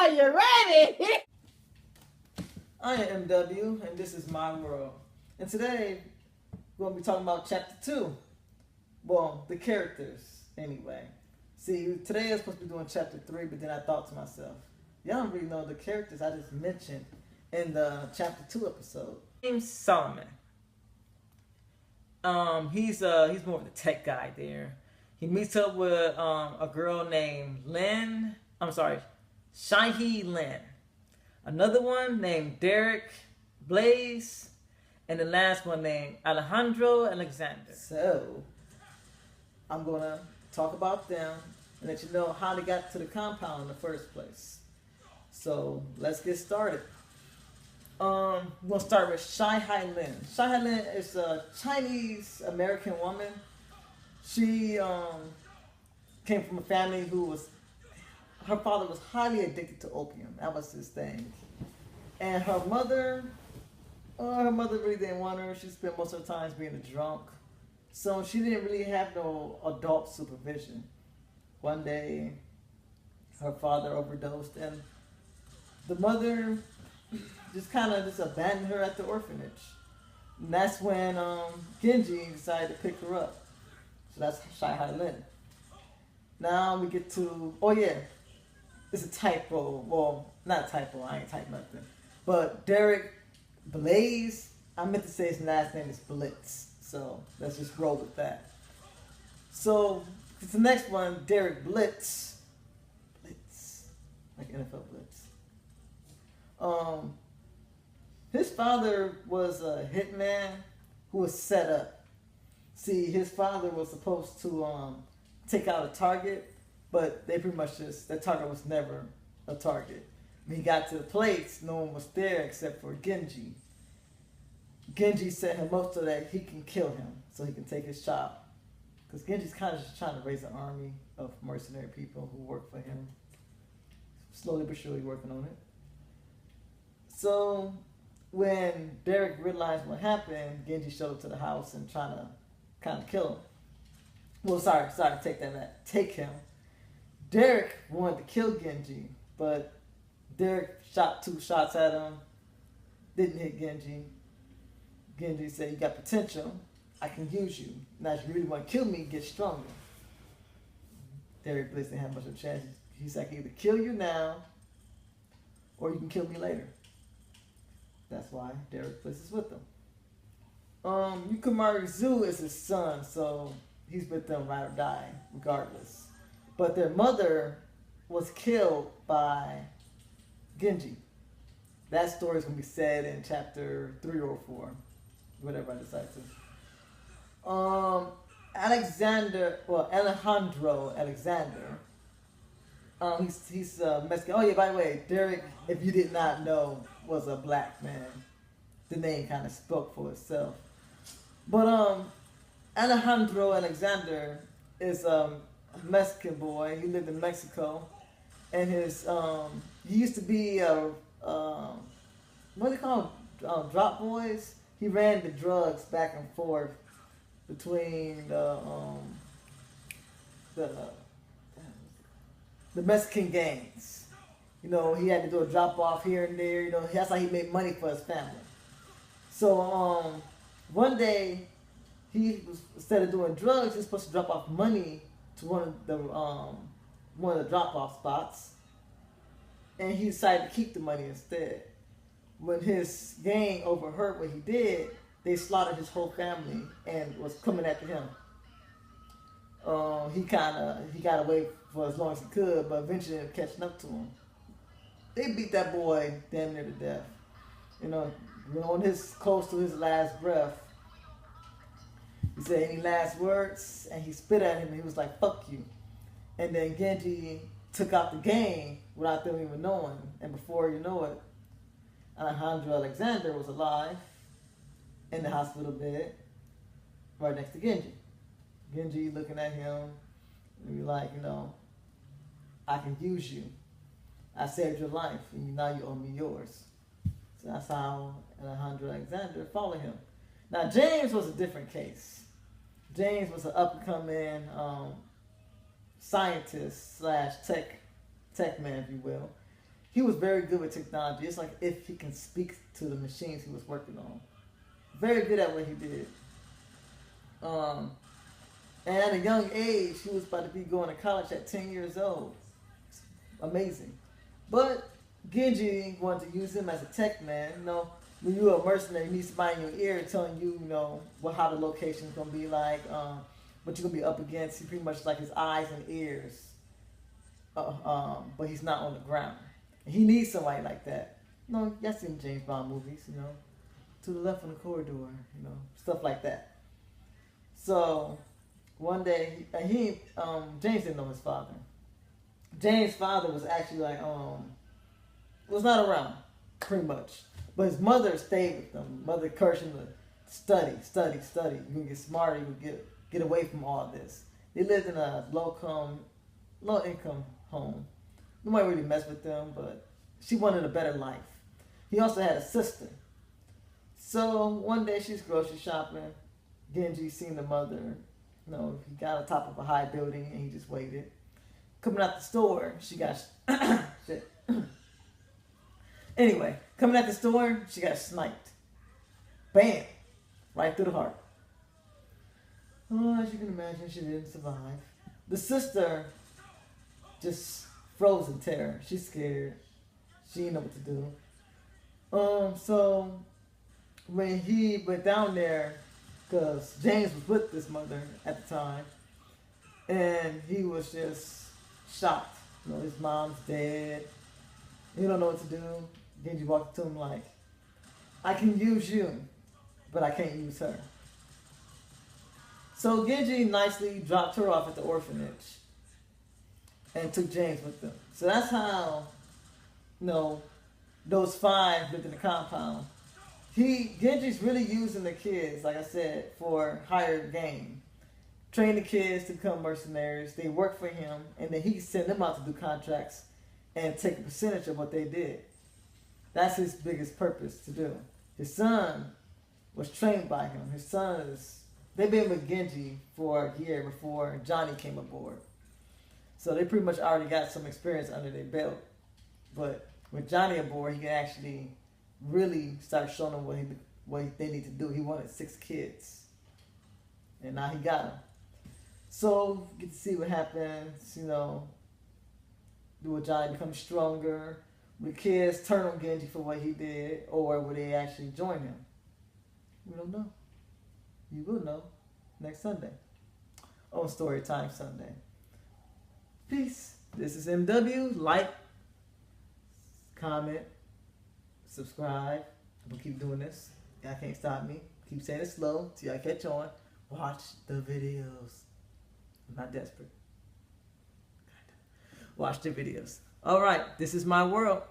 Are you ready? I am MW, and this is my world. And today, we're going to be talking about Chapter 2. Well, the characters, anyway. See, today I was supposed to be doing Chapter 3, but then I thought to myself, y'all don't really know the characters I just mentioned in the Chapter 2 episode. Name's Solomon. He's more of the tech guy there. He meets up with a girl named Shahi Lynn. Another one named Derek Blaze, and the last one named Alejandro Alexander. So, I'm going to talk about them and let you know how they got to the compound in the first place. So, let's get started. We're going to start with Shahi Lynn. Shahi Lynn is a Chinese-American woman. She came from a family her father was highly addicted to opium. That was his thing. And her mother really didn't want her. She spent most of her time being a drunk. So she didn't really have no adult supervision. One day, her father overdosed, and the mother just abandoned her at the orphanage. And that's when Genji decided to pick her up. So that's Shahi Lynn. Now we get to, it's a typo. Well, not a typo, I ain't typed nothing. But Derek Blaze, I meant to say his last name is Blitz. So let's just roll with that. So the next one, Derek Blitz. Like NFL Blitz. His father was a hitman who was set up. See, his father was supposed to take out a target, but they pretty much that target was never a target. When he got to the place, no one was there except for Genji. Genji set him up so that he can kill him, so he can take his job. Because Genji's kind of just trying to raise an army of mercenary people who work for him. Slowly but surely working on it. So, when Derek realized what happened, Genji showed up to the house and trying to kind of kill him. Well, sorry, take that back. Take him. Derek wanted to kill Genji, but Derek shot 2 shots at him. Didn't hit Genji. Genji said, "You got potential. I can use you. Now, if you really want to kill me, get stronger." Derek Bliss didn't have much of a chance. He said, "I can either kill you now, or you can kill me later." That's why Derek Bliss is with them. Yukimari Zu is his son, so he's with them ride or die, regardless. But their mother was killed by Genji. That story is going to be said in chapter 3 or 4, whatever I decide to. Alejandro Alexander. He's Mexican. Oh yeah, by the way, Derek, if you did not know, was a black man. The name kind of spoke for itself. But Alejandro Alexander is a Mexican boy. He lived in Mexico, and he used to be what do they call them? Drop boys. He ran the drugs back and forth between the Mexican gangs. You know, he had to do a drop off here and there. You know, that's how he made money for his family. So one day, instead of doing drugs, he was supposed to drop off money to one of the drop off spots, and he decided to keep the money instead. When his gang overheard what he did, they slaughtered his whole family and was coming after him. He got away for as long as he could, but eventually ended up catching up to him. They beat that boy damn near to death. You know, when close to his last breath, he said, "Any last words?" And he spit at him, and he was like, "Fuck you." And then Genji took out the gang without them even knowing. And before you know it, Alejandro Alexander was alive in the hospital bed right next to Genji. Genji looking at him and be like, "I can use you. I saved your life, and now you owe me yours." So that's how Alejandro Alexander followed him. Now, James was a different case. James was an up-and-coming scientist slash tech man, if you will. he was very good with technology. It's like if he can speak to the machines he was working on. Very good at what he did. And at a young age, he was about to be going to college at 10 years old. Amazing. But Genji wanted to use him as a tech man. You know, when you're a mercenary, you need somebody in your ear telling you, you know, how the location's going to be like, what you're going to be up against. He pretty much like his eyes and ears. But he's not on the ground. And he needs somebody like that. You know, y'all seen James Bond movies, you know. To the left on the corridor, you know, stuff like that. So one day, James didn't know his father. James' father was actually like, was not around, pretty much. But his mother stayed with them. Mother encouraged him to study. You can get smarter, you can get away from all this. They lived in a low income home. Nobody really messed with them, but she wanted a better life. He also had a sister. So one day she's grocery shopping. Genji seen the mother. You know, he got on top of a high building and he just waited. Coming out the store, she got shit. Anyway, coming out the store, she got sniped. Bam! Right through the heart. Oh, as you can imagine, she didn't survive. The sister just froze in terror. She's scared. She didn't know what to do. So when he went down there, because James was with this mother at the time, and he was just shocked. You know, his mom's dead. He don't know what to do. Genji walked up to him like, I can use you, but I can't use her. So Genji nicely dropped her off at the orphanage and took James with them. So that's how, you know, those 5 lived in the compound. Genji's really using the kids, like I said, for higher gain. Train the kids to become mercenaries. They work for him, and then he send them out to do contracts and take a percentage of what they did. That's his biggest purpose to do. His son was trained by him. They've been with Genji for a year before Johnny came aboard. So they pretty much already got some experience under their belt. But with Johnny aboard, he can actually really start showing them what they need to do. He wanted 6 kids. And now he got them. So you get to see what happens, you know. Will Johnny become stronger? Will the kids turn on Genji for what he did? Or will they actually join him? We don't know. You will know next Sunday on Storytime Sunday. Peace. This is MW. Like, comment, subscribe. I'm going to keep doing this. Y'all can't stop me. Keep saying it slow till y'all catch on. Watch the videos. I'm not desperate. Watch the videos. All right. This is my world.